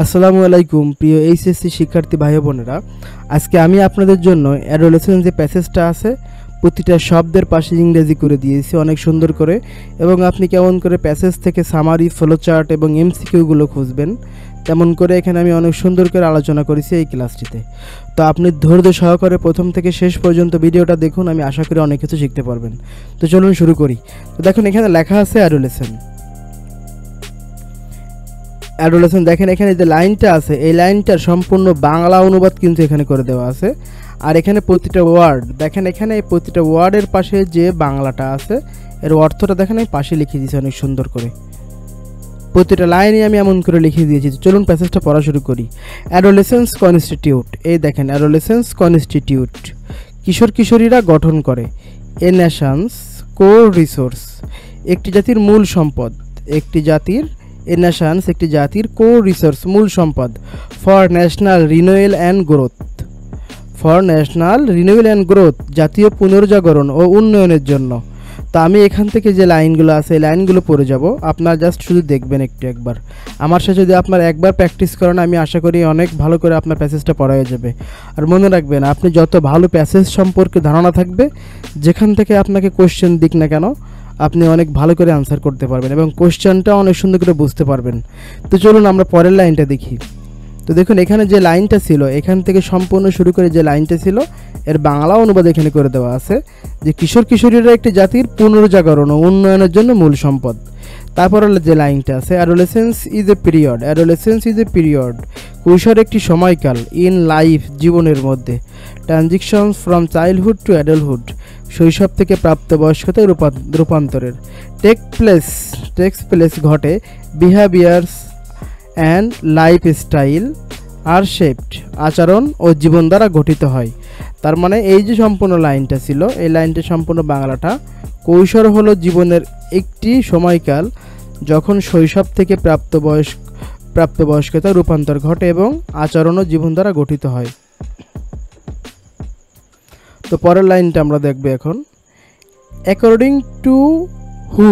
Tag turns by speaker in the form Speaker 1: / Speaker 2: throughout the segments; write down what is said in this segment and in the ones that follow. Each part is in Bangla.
Speaker 1: আসসালামু আলাইকুম প্রিয় এইচএসসি শিক্ষার্থী ভাই বোনেরা। আজকে আমি আপনাদের জন্য অ্যাডোলেসেন্স যে প্যাসেজটা আছে প্রতিটা শব্দের পাশে ইংরেজি করে দিয়েছি অনেক সুন্দর করে, এবং আপনি কেমন করে প্যাসেজ থেকে সামারি, ফ্লোচার্ট এবং এমসিকিউগুলো খুঁজবেন তেমন করে এখানে আমি অনেক সুন্দর করে আলোচনা করেছি এই ক্লাসটিতে। তো আপনি ধৈর্য সহকারে প্রথম থেকে শেষ পর্যন্ত ভিডিওটা দেখুন, আমি আশা করি অনেক কিছু শিখতে পারবেন। তো চলুন শুরু করি। তো দেখুন এখানে লেখা আছে অ্যাডোলেসেন্স। দেখেন এখানে যে লাইনটা আছে এই লাইনটার সম্পূর্ণ বাংলা অনুবাদ কিন্তু এখানে করে দেওয়া আছে। আর এখানে প্রতিটা ওয়ার্ড দেখেন, এখানে এই প্রতিটা ওয়ার্ডের পাশে যে বাংলাটা আছে এর অর্থটা দেখেন আমি পাশে লিখে দিয়েছি অনেক সুন্দর করে। প্রতিটা লাইনে আমি এমন করে লিখে দিয়েছি। চলুন প্যাসেজটা পড়া শুরু করি। অ্যাডোলেসেন্স কনস্টিটিউট, এই দেখেন অ্যাডোলেসেন্স কনস্টিটিউট, কিশোর কিশোরীরা গঠন করে। এ নেশনস কোর রিসোর্স, একটি জাতির মূল সম্পদ। একটি জাতির এ নেশনস একটি জাতির কোর রিসোর্স মূল সম্পদ। For national renewal and growth, for national renewal and growth, জাতীয় পুনর্জাগরণ ও উন্নয়নের জন্য। তো আমি এখান থেকে যে লাইনগুলো আছে এই লাইনগুলো পড়ে যাব, আপনারা জাস্ট শুধু দেখবেন একবার আমার সাথে। যদি আপনার একবার প্র্যাকটিস করেন আমি আশা করি অনেক ভালো করে আপনার প্যাসেজটা পড়া হয়ে যাবে। আর মনে রাখবেন, আপনি যত ভালো প্যাসেজ সম্পর্কে ধারণা থাকবে, যেখান থেকে আপনাকে কোশ্চেন দিক না কেন আপনি অনেক ভালো করে আনসার করতে পারবেন এবং কোশ্চেনটা অনেক সুন্দর করে বুঝতে পারবেন। তো চলুন আমরা পরের লাইনটা দেখি। তো দেখুন এখানে যে লাইনটা ছিল এখান থেকে সম্পূর্ণ শুরু করে যে লাইনটা ছিল এর বাংলা অনুবাদ এখানে করে দেওয়া আছে যে কিশোর কিশোরীরা একটি জাতির পুনর্জাগরণ ও উন্নয়নের জন্য মূল সম্পদ। তারপর যে লাইনটা আছে adolescence is a period, adolescence is a period, কৈশোর একটি সময়কাল। ইন লাইফ, জীবনের মধ্যে। Transitions from childhood to adulthood, শৈশব থেকে প্রাপ্তবয়স্কতায় রূপান্তরের। টেক্স প্লেস ঘটে। Behaviours and lifestyle are shaped, আচরণ ও জীবন দ্বারা গঠিত হয়। তার মানে এই যে সম্পূর্ণ লাইনটা ছিল এই লাইনটা সম্পূর্ণ বাংলাটা, কৈশোর হলো জীবনের একটি সময়কাল যখন শৈশব থেকে প্রাপ্তবয়স্কতা রূপান্তর ঘটে এবং আচরণ ও জীবন দ্বারা গঠিত হয়। তো পরের লাইনটা আমরা দেখব এখন। অ্যাকর্ডিং টু হু,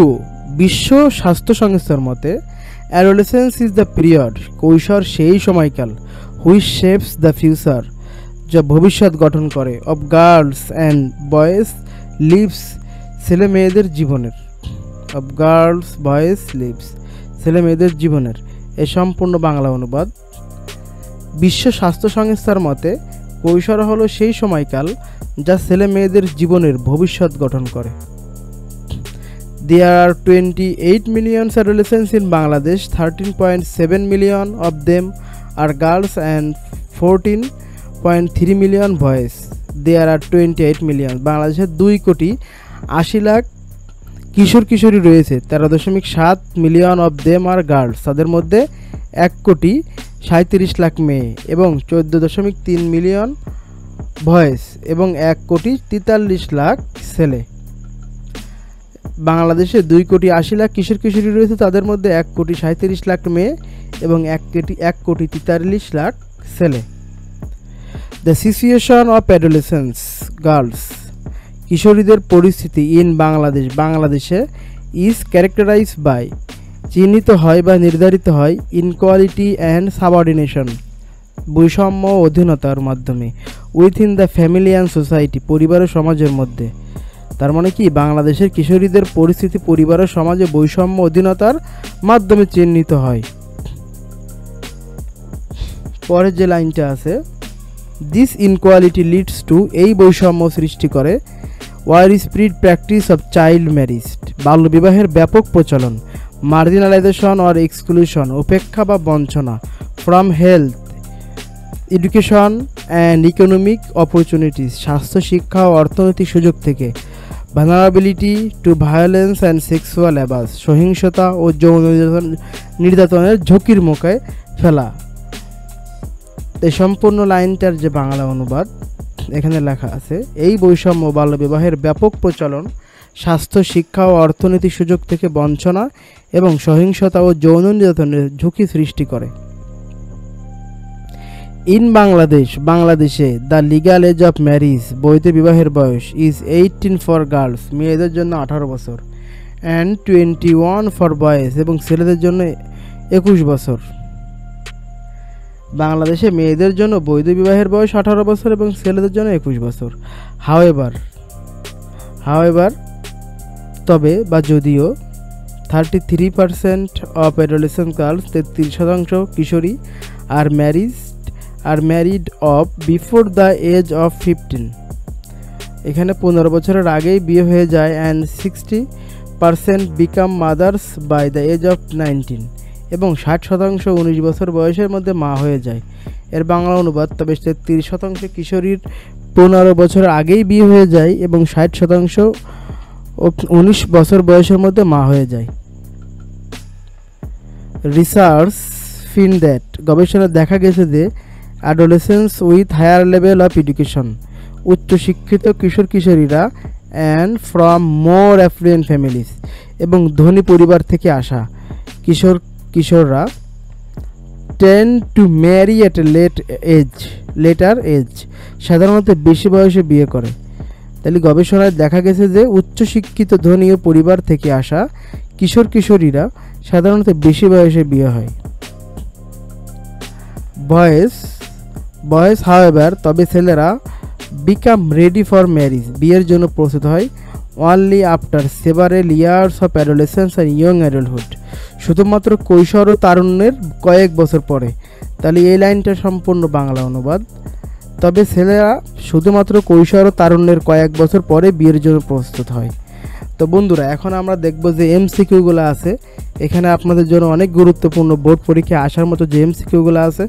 Speaker 1: বিশ্ব স্বাস্থ্য সংস্থার মতে, অ্যাডোলেসেন্স ইজ দ্য পিরিয়ড, কৈশোর সেই সময়কাল, হুইচ শেপস দ্য ফিউচার, যা ভবিষ্যৎ গঠন করে, of girls and boys lives, ছেলে মেয়েদের জীবনের, অফ গার্লস বয়েজ লিভস, ছেলে মেয়েদের জীবনের। এ সম্পূর্ণ বাংলা অনুবাদ। বিশ্ব স্বাস্থ্য সংস্থার মতে কৈশোর হলো সেই সময়কাল যা ছেলে মেয়েদের জীবনের ভবিষ্যৎ গঠন করে। There are 28 million adolescents in Bangladesh. 13.7 million of them are girls and 14.3 million boys. There are 28 million. বাংলাদেশে 2,80,00,000 কিশোর কিশোরী রয়েছে। 13.7 million of them are girls, তাদের মধ্যে 1,37,00,000 মেয়ে এবং 14.3 মিলিয়ন বয়েজ এবং 1,43,00,000 ছেলে। বাংলাদেশে 2,80,00,000 কিশোর কিশোরী রয়েছে, তাদের মধ্যে 1,37,00,000 মেয়ে এবং 1,43,00,000 ছেলে। The situation of adolescence girls, কিশোরীদের পরিস্থিতি ইন বাংলাদেশ, বাংলাদেশে ইজ ক্যারেক্টারাইজ বাই, চিহ্নিত হয় বা নির্ধারিত হয়, ইনকোয়ালিটি অ্যান্ড সাবঅর্ডিনেশন, বৈষম্য ও অধীনতার মাধ্যমে, within the family and society, পরিবার ও সমাজের মধ্যে। তার মানে কি, বাংলাদেশের কিশোরীদের পরিস্থিতি পরিবার ও সমাজে বৈষম্য অধীনতার মাধ্যমে চিহ্নিত হয়। পরের যে লাইনটা আছে, দিস ইনকোয়ালিটি লিডস টু, এই বৈষম্য সৃষ্টি করে, widespread practice of child marriage, বাল্যবিবাহের ব্যাপক প্রচলন, মার্জিনালাইজেশন অর এক্সক্লুশন, উপেক্ষা বা বঞ্চনা, from health, education and economic opportunities, স্বাস্থ্য, শিক্ষা ও অর্থনৈতিক সুযোগ থেকে, vulnerability to violence and sexual abuse, সহিংসতা ও যৌন নির্যাতনের ঝুঁকির মুখে ফেলা। এই সম্পূর্ণ লাইনটার যে বাংলা অনুবাদ এখানে লেখা আছে, এই বৈষম্য বাল্যবিবাহের ব্যাপক প্রচলন, স্বাস্থ্য, শিক্ষা ও অর্থনৈতিক সুযোগ থেকে বঞ্চনা এবং সহিংসতা ও যৌন নির্যাতনের ঝুঁকি সৃষ্টি করে। ইন বাংলাদেশ, বাংলাদেশে the legal age of marriage, বৈধ বিবাহের বয়স, ইজ 18 ফর গার্লস, মেয়েদের জন্য 18 বছর, অ্যান্ড 21 ফর বয়েজ, এবং ছেলেদের জন্য 21 বছর। বাংলাদেশে মেয়েদের জন্য বৈধ বিবাহের বয়স 18 বছর এবং ছেলেদের জন্য 21 বছর। হাওয়েভার তবে বা যদিও 33% অফ অ্যাডোলেসেন্ট গার্লস 33% কিশোরী are married off before the age of 15। এখানে 15 বছরের আগেই বিয়ে হয়ে যায় and 60% become mothers by the age of 19 এবং 60% 19 বছর বয়সের মধ্যে মা হয়ে যায়। এর বাংলা অনুবাদ, তবে 33% কিশোরীর 15 বছর আগেই বিয়ে হয়ে যায় এবং 60% 19 বছর বয়সের মধ্যে মা হয়ে যায়। রিসার্চ ফিন দ্যাট, গবেষণায় দেখা গেছে যে adolescence with higher level of education, উচ্চশিক্ষিত কিশোর কিশোরীরা and from more affluent families, এবং ধনী পরিবার থেকে আসা কিশোররা tend to marry at a later age, সাধারণত বেশি বয়সে বিয়ে করে। তাহলে গবেষণায় দেখা গেছে যে উচ্চশিক্ষিত ধনী পরিবার থেকে আসা কিশোর কিশোরীরা সাধারণত বেশি বয়সে বিয়ে হয়। বয়েজ হাওয়েভার, তবে ছেলেরা বিকাম রেডি ফর ম্যারিজ, বিয়ের জন্য প্রস্তুত হয় only after several years of adolescence and young adulthood, শুধুমাত্র কৈশোর ও তারুণ্যের কয়েক বছর পরে। তাহলে এই লাইনটা সম্পূর্ণ বাংলা অনুবাদ, তবে ছেলেরা শুধুমাত্র কৈশোর ও তারুণ্যের কয়েক বছর পরে বিয়ের জন্য প্রস্তুত হয়। তো বন্ধুরা, এখন আমরা দেখব যে এমসিকিউগুলো আছে। এখানে আপনাদের জন্য অনেক গুরুত্বপূর্ণ বোর্ড পরীক্ষায় আসার মতো যে এমসিকিউগুলো আছে,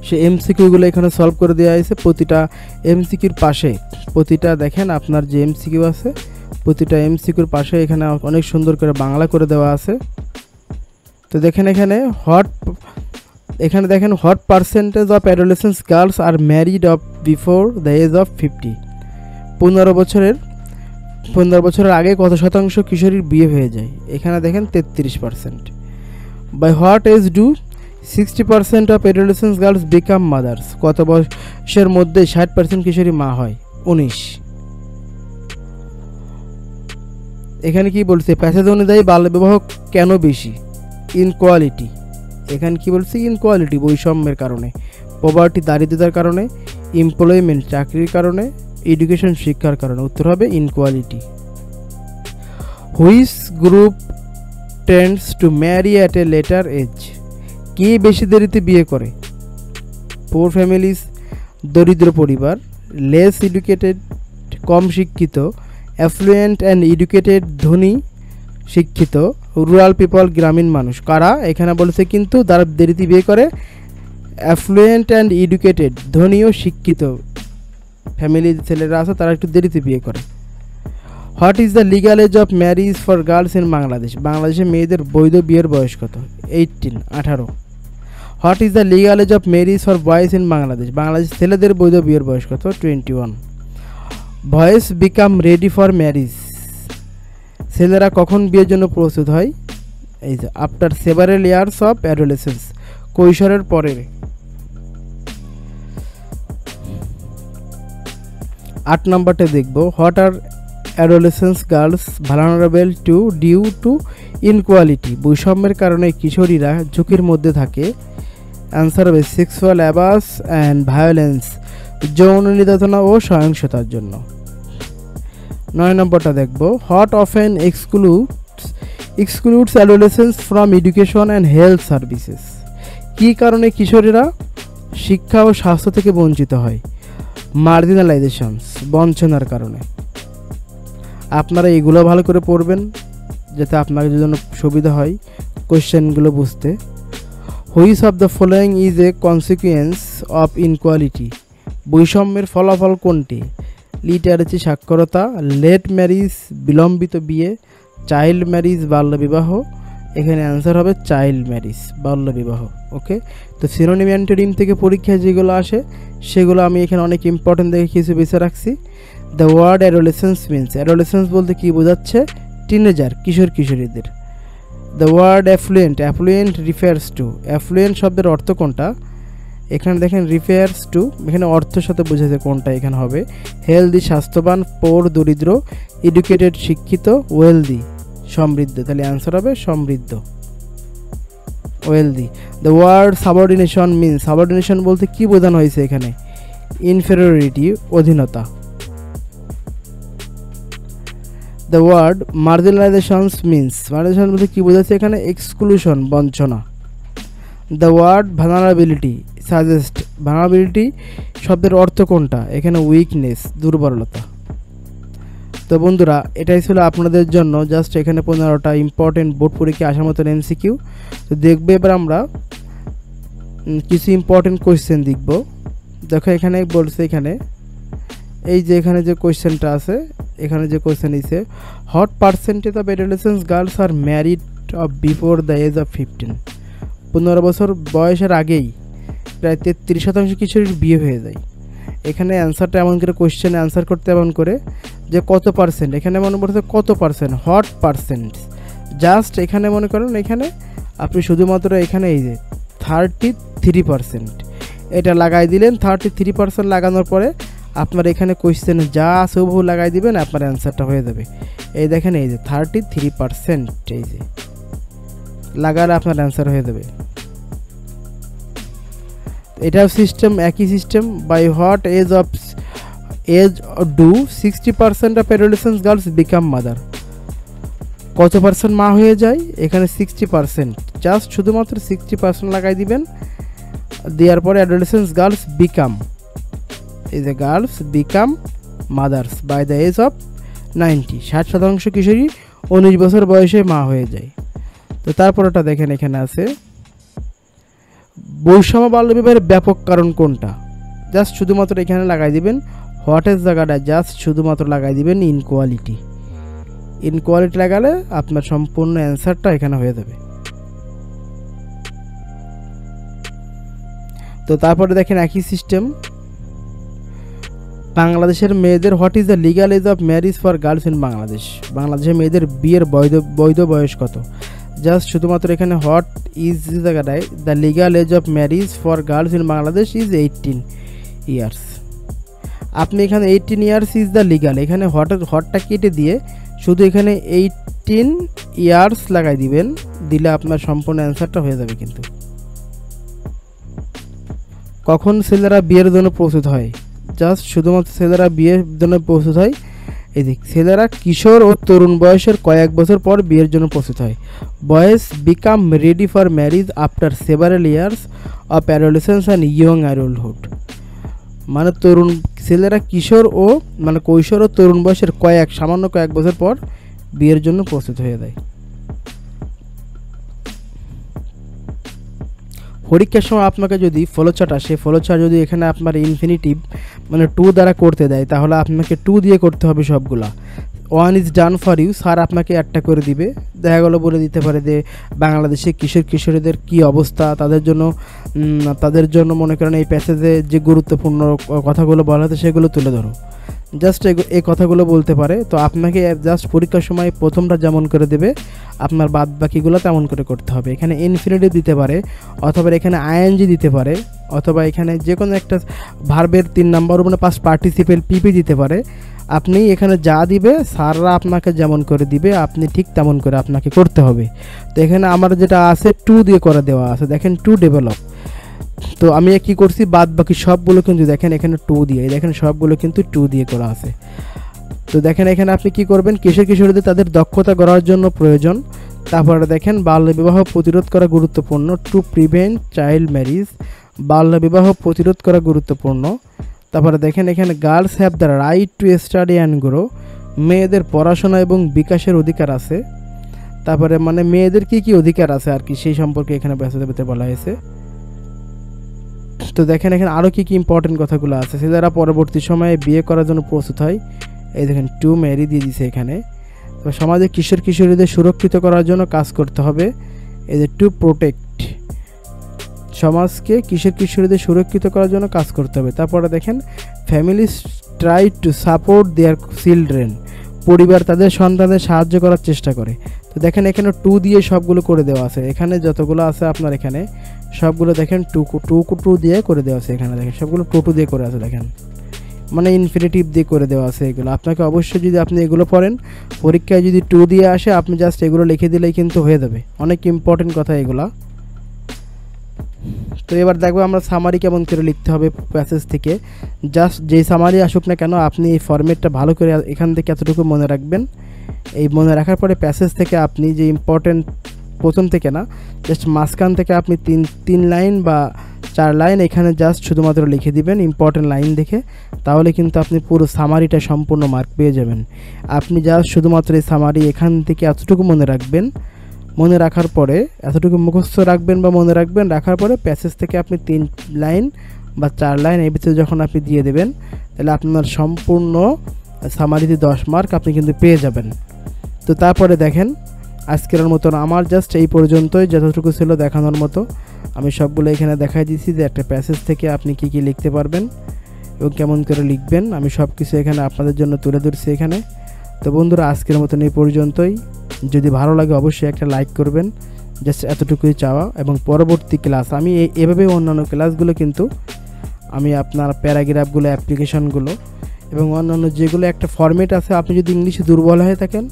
Speaker 1: সে এমসিকিউগুলো এখানে সলভ করে দেওয়া হয়েছে। প্রতিটা এমসিকিউর পাশে, প্রতিটা দেখেন আপনার যে এমসিকিউ আছে, প্রতিটা এমসিকিউর পাশে এখানে অনেক সুন্দর করে বাংলা করে দেওয়া আছে। তো দেখেন এখানে দেখেন what percentage of adolescence girls are married off before the age of 50। 15 বছরের আগে কত শতাংশ কিশোরীর বিয়ে হয়ে যায়? এখানে দেখেন 33%। By what age do 60% of adolescence girls become mothers, কত বয়সের মধ্যে 60% কিশোরী মা হয়? 19। এখানে কি বলছে? প্যাসেজ অনুযায়ী বাল্যবিবাহ কেন বেশি? ইনকোয়ালিটি। এখানে কি বলছে? ইনকোয়ালিটি, বৈষম্যের কারণে। পভার্টি, দারিদ্রতার কারণে। এমপ্লয়মেন্ট, চাকরির কারণে। এডুকেশন, শিক্ষার কারণে। উত্তর হবে inequality. Which group tends to marry at a later age, কে বেশি দেরিতে বিয়ে করে? পুয়ার ফ্যামিলিজ, দরিদ্র পরিবার। লেস এডুকেটেড, কম শিক্ষিত। অ্যাফ্লুয়েন্ট অ্যান্ড এডুকেটেড, ধনী শিক্ষিত। রুরাল পিপল, গ্রামীণ মানুষ। কারা এখানে বলেছে কিন্তু যারা দেরিতে বিয়ে করে? অ্যাফ্লুয়েন্ট অ্যান্ড এডুকেটেড, ধনী ও শিক্ষিত ফ্যামিলির ছেলেরা আছে, তারা একটু দেরিতে বিয়ে করে। What is the legal age of marriage for girls in Bangladesh, বাংলাদেশে মেয়েদের বৈধ বিয়ের বয়স কত? 18। What is the legal age of marriage for boys in Bangladesh, Bangladesh ছেলেদের বৈধ বিয়ের বয়স কত? 21। Boys become ready for marriage, ছেলেরা কখন বিয়ের জন্য প্রস্তুত হয়? এই যে after several years of adolescence, কৈশোরের পরে। 8 নম্বরটা দেখব, what are adolescence girls vulnerable to due to inequality, বৈষম্যের কারণে কিশোরীরা ঝুঁকির মধ্যে থাকে। অ্যান্সার হবে সেক্সুয়াল অ্যাবাস অ্যান্ড ভায়োলেন্স, যৌন নির্যাতনা ও সহিংসতার জন্য। 9 নম্বরটা দেখব, what often excludes adolescence from education and health services, কী কারণে কিশোরীরা শিক্ষা ও স্বাস্থ্য থেকে বঞ্চিত হয়? মার্জিনালাইজেশনস, বঞ্চনার কারণে। আপনারা এগুলো ভালো করে পড়বেন যাতে আপনাদের জন্য সুবিধা হয় কোশ্চেনগুলো বুঝতে। Which of the following is a consequence of inequality, বৈষম্যের ফলাফল কোনটি? লিটারেসি, সাক্ষরতা। লেট ম্যারিজ, বিলম্বিত বিয়ে। চাইল্ড ম্যারিজ, বাল্যবিবাহ। এখানে অ্যান্সার হবে চাইল্ড ম্যারিজ, বাল্যবিবাহ। ওকে, তো সিনোনিম অ্যান্টোনিম থেকে পরীক্ষায় যেগুলো আসে সেগুলো আমি এখানে অনেক ইম্পর্টেন্ট দেখে কিছু বেছে রাখছি। The word adolescence means, adolescence বলতে কি বোঝাচ্ছে? টিনেজার, কিশোর কিশোরীদের। The word affluent refers to, affluent শব্দের অর্থ কোনটা? এখানে দেখেন রিফার্স টু, এখানে অর্থের সাথে বোঝাচ্ছে কোনটা এখানে হবে। হেলদি, স্বাস্থ্যবান। পোর, দরিদ্র। এডুকেটেড, শিক্ষিত। ওয়েলদি, সমৃদ্ধ। তাহলে অ্যান্সার হবে সমৃদ্ধ। ওয়েলদি। দ্য ওয়ার্ড সাবঅর্ডিনেশন মিনস, সাবঅর্ডিনেশন বলতে কি বোঝানো হয়েছে এখানে? ইনফেরিয়রিটি, অধীনতা। দ্য ওয়ার্ড মার্জিনালাইজেশনস মিনস, মার্জিনালাইজেশন বলতে কি বোঝাচ্ছে এখানে? এক্সক্লুশন, বঞ্চনা। দ্য ওয়ার্ড ভালনারাবিলিটি সাজেস্ট, ভালনারাবিলিটি শব্দের অর্থ কোনটা? এখানে উইকনেস, দুর্বলতা। তো বন্ধুরা, এটাই ছিল আপনাদের জন্য জাস্ট এখানে 15টা ইম্পর্টেন্ট বোর্ড পরীক্ষা আসার মতন এমসিকিউ। তো দেখবে এবার আমরা কিছু ইম্পর্টেন্ট কোয়েশ্চেন দেখব। দেখো এখানে বলছে, এখানে এই যে এখানে যে কোয়েশ্চেনটা আছে, এখানে যে কোয়েশ্চেন ইছে, what percentage of adolescence girls are married off before the age of 15? 15 বছর বয়সের আগেই প্রায় 33% কিশোরীর বিয়ে হয়ে যায়। এখানে অ্যান্সারটা এমন করে, কোয়েশ্চেনে অ্যান্সার করতে এমন করে যে কত পার্সেন্ট, এখানে মনে করছে কত পার্সেন্ট, হোয়াট পার্সেন্ট। জাস্ট এখানে মনে করেন এখানে আপনি শুধুমাত্র এখানে এই যে 33% এটা লাগাই দিলেন। 33% লাগানোর পরে আপনার এখানে কোয়েশ্চেনে যা আছে ওভাবে লাগাই দিবেন, আপনার অ্যান্সারটা হয়ে যাবে। এই দেখেন এই যে 33%, এই যে লাগালে আপনার অ্যান্সার হয়ে যাবে। এটাও সিস্টেম, একই system. By what age do 60% of adolescent girls become mother? কত পার্সেন্ট মা হয়ে যায়? এখানে 60%, জাস্ট শুধুমাত্র 60% লাগাই দিবেন। দেওয়ার পরে অ্যাডোলেসেন্ট গার্লস বিকাম, এই যে girls become mothers by the age of 90, 60% কিশোরী 19 বছর বয়সে মা হয়ে যায়। তো তারপরটা দেখেন এখানে আছে, বৈষম্য বাল্যবিবাহের ব্যাপক কারণ কোনটা? জাস্ট শুধুমাত্র এখানে লাগাই দিবেন হোয়াট এর জায়গাটা, জাস্ট শুধুমাত্র লাগাই দিবেন ইনকোয়ালিটি। ইনকোয়ালিটি লাগালে আপনার সম্পূর্ণ অ্যান্সারটা এখানে হয়ে যাবে। তো তারপরে দেখেন একই সিস্টেম, বাংলাদেশের মেয়েদের what is the legal age of marriage for girls in Bangladesh? বাংলাদেশের মেয়েদের বিয়ের বৈধ বয়স কত? জাস্ট শুধুমাত্র এখানে হোয়াট ইজ জায়গাটায় the legal age of marriage for girls in Bangladesh is 18 years. আপনি এখানে 18 ইয়ার্স ইজ দ্য লিগাল, এখানে হটটা কেটে দিয়ে শুধু এখানে 18 ইয়ার্স লাগাই দিবেন, দিলে আপনার সম্পূর্ণ অ্যান্সারটা হয়ে যাবে। কিন্তু কখন ছেলেরা বিয়ের জন্য প্রস্তুত হয়? জাস্ট শুধুমাত্র ছেলেরা বিয়ের জন্য প্রস্তুত হয়, এদিক ছেলেরা কিশোর ও তরুণ বয়সের কয়েক বছর পর বিয়ের জন্য প্রস্তুত হয়। Boys become ready for marriage after several years of adolescence and young adulthood. মানে তরুণ ছেলেরা কিশোর ও মানে কৈশোর ও তরুণ বয়সের সামান্য কয়েক বছর পর বিয়ের জন্য প্রস্তুত হয়ে যায়। পরীক্ষার সময় আপনাকে যদি ফলোচার্ট আসে, ফলোচার্ট যদি এখানে আপনার ইনফিনিটিভ মানে 2 দ্বারা করতে দেয়, তাহলে আপনাকে 2 দিয়ে করতে হবে সবগুলা। 1 is done for you, sir আপনাকে একটা করে দিবে। দেখা গেলো বলে দিতে পারে যে বাংলাদেশে কিশোরীদের কি অবস্থা, তাদের জন্য মনে করেন এই প্যাসেজে যে গুরুত্বপূর্ণ কথাগুলো বলা হচ্ছে সেগুলো তুলে ধরো, জাস্ট এই কথাগুলো বলতে পারে। তো আপনাকে জাস্ট পরীক্ষার সময় প্রথমটা যেমন করে দেবে, আপনার বাদ বাকিগুলো তেমন করে করতে হবে। এখানে ইনফিনিটিভ দিতে পারে, অথবা এখানে আইএনজি দিতে পারে, অথবা এখানে যে কোনো একটা ভার্বের 3 নাম্বার মানে পাস্ট পার্টিসিপেল পিপি দিতে পারে। আপনি এখানে যা দিবে স্যাররা আপনাকে যেমন করে দিবে, আপনি ঠিক তেমন করে আপনাকে করতে হবে। তো এখানে আমার যেটা আছে 2 দিয়ে করে দেওয়া আছে, দেখেন 2 ডেভেলপ। তো আমি কি করছি, বাদ বাকি সবগুলো কিন্তু দেখেন এখানে 2 দিয়ে, দেখেন সবগুলো কিন্তু 2 দিয়ে করা আছে। তো দেখেন এখানে আপনি কি করবেন, কিশোরীদের তাদের দক্ষতা গড়ার জন্য প্রয়োজন। তারপরে দেখেন বাল্যবিবাহ প্রতিরোধ করা গুরুত্বপূর্ণ, টু প্রিভেন্ট চাইল্ড ম্যারিজ, বাল্যবিবাহ প্রতিরোধ করা গুরুত্বপূর্ণ। তারপরে দেখেন এখানে girls have the right to study and grow, মেয়েদের পড়াশোনা এবং বিকাশের অধিকার আছে। তারপরে মানে মেয়েদের কি কি অধিকার আছে আর কি সেই সম্পর্কে এখানে ব্যস্ততা বলা হয়েছে। তো দেখেন এখানে আরও কি কি ইম্পর্টেন্ট কথাগুলো আছে। ছেলেরা পরবর্তী সময়ে বিয়ে করার জন্য প্রস্তুত হয়, এই দেখেন 2 ম্যারি দিয়ে দিছে এখানে। তো সমাজে কিশোরীদের সুরক্ষিত করার জন্য কাজ করতে হবে, এই যে 2 প্রোটেক্ট, সমাজকে কিশোরীদের সুরক্ষিত করার জন্য কাজ করতে হবে। তারপরে দেখেন families try to support their children, পরিবার তাদের সন্তানদের সাহায্য করার চেষ্টা করে। তো দেখেন এখানে 2 দিয়ে সবগুলো করে দেওয়া আছে, এখানে যতগুলো আছে আপনার এখানে সবগুলো দেখেন 2 দিয়ে করে দেওয়া আছে। এখানে দেখেন সবগুলো 2 দিয়ে করে আছে, দেখেন মানে ইনফিনিটিভ দিয়ে করে দেওয়া আছে এগুলো। আপনাকে অবশ্যই যদি আপনি এগুলো পড়েন, পরীক্ষায় যদি 2 দিয়ে আসে, আপনি জাস্ট এগুলো লিখে দিলেই কিন্তু হয়ে যাবে। অনেক ইম্পর্টেন্ট কথা এগুলা। তো এবার দেখবো আমরা সামারি কেমন করে লিখতে হবে প্যাসেজ থেকে। জাস্ট যেই সামারি আসুক না কেন আপনি এই ফরম্যাটটা ভালো করে এখান থেকে এতটুকু মনে রাখবেন। এই মনে রাখার পরে প্যাসেজ থেকে আপনি যে ইম্পর্টেন্ট প্রথম থেকে না, জাস্ট মাঝখান থেকে আপনি তিন লাইন বা 4 লাইন এখানে জাস্ট শুধুমাত্র লিখে দিবেন ইম্পর্টেন্ট লাইন দেখে, তাহলে কিন্তু আপনি পুরো সামারিটা সম্পূর্ণ মার্ক পেয়ে যাবেন। আপনি জাস্ট শুধুমাত্র এই সামারি এখান থেকে এতটুকু মনে রাখবেন। মনে রাখার পরে এতটুকু মুখস্থ রাখবেন বা মনে রাখবেন, রাখার পরে প্যাসেজ থেকে আপনি 3 লাইন বা 4 লাইন এই ভিতরে যখন আপনি দিয়ে দেবেন, তাহলে আপনার সম্পূর্ণ সামারিতে 10 মার্ক আপনি কিন্তু পেয়ে যাবেন। তো তারপরে দেখেন আজকের মতন আমার জাস্ট এই পর্যন্তই, যতটুকু ছিল দেখানোর মতো আমি সবগুলো এখানে দেখাই দিয়েছি যে একটা প্যাসেজ থেকে আপনি কি কি লিখতে পারবেন এবং কেমন করে লিখবেন, আমি সব কিছু এখানে আপনাদের জন্য তুলে ধরছি এখানে। তো বন্ধুরা আজকের মতন এই পর্যন্তই। যদি ভালো লাগে অবশ্যই একটা লাইক করবেন, জাস্ট এতটুকুই চাওয়া। এবং পরবর্তী ক্লাস আমি এভাবে অন্যান্য ক্লাসগুলো কিন্তু আমি আপনার প্যারাগ্রাফগুলো, অ্যাপ্লিকেশনগুলো এবং অন্যান্য যেগুলো একটা ফরম্যাট আছে, আপনি যদি ইংলিশে দুর্বল হয়ে থাকেন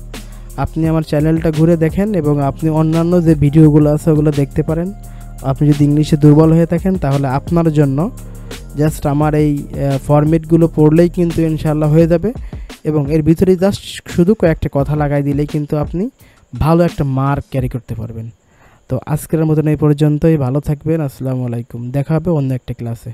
Speaker 1: আপনি আমার চ্যানেলটা ঘুরে দেখেন এবং আপনি অন্যান্য যে ভিডিওগুলো আছে ওগুলো দেখতে পারেন। আপনি যদি ইংলিশে দুর্বল হয়ে থাকেন তাহলে আপনার জন্য জাস্ট আমার এই ফরম্যাটগুলো পড়লেই কিন্তু ইনশাআল্লাহ হয়ে যাবে এবং এর ভিতরে জাস্ট শুধু কয়েকটা কথা লাগাই দিলেই কিন্তু আপনি ভালো একটা মার্ক ক্যারি করতে পারবেন। তো আজকের মতন এই পর্যন্তই, ভালো থাকবেন। আসসালামু আলাইকুম, দেখা হবে অন্য একটা ক্লাসে।